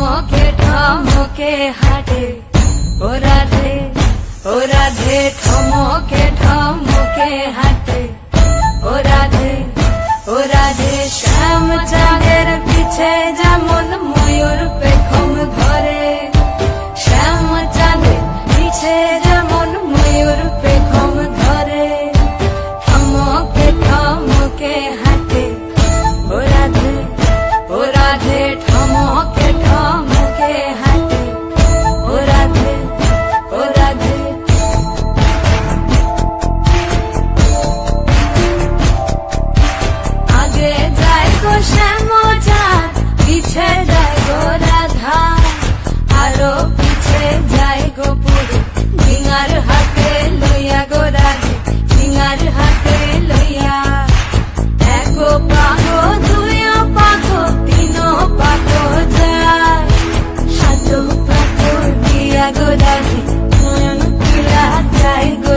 ঠমকে ঠমকে হাঁটে ও রাধে ও রাধে ঠমকে ঠমকে হাঁটে ও রাধে ও রাধে শ্যাম চাঁদের পিছে যেমন ময়ূর পেখম ধরে শ্যাম চাঁদের পিছে যেমন ময়ূর পেখম ধরে ঠমকে ঠমকে হাঁটে ও রাধে ও রাধে ঠমকে ঠমকে হাঁটে ও রাধে ও রাধে আগে যায় গো শ্যাম চাঁদ পিছে যায় গো রাধা আরো পিছে যায় গো পুরী ঝিঙার হাতে লইয়া গো রাধে ঝিঙার হাতে লইয়া এক পাগো দুই পাগো তিন পাগো যায় সাত পাগো দিয়া গো রাধে নয়ন তুলা যায় গো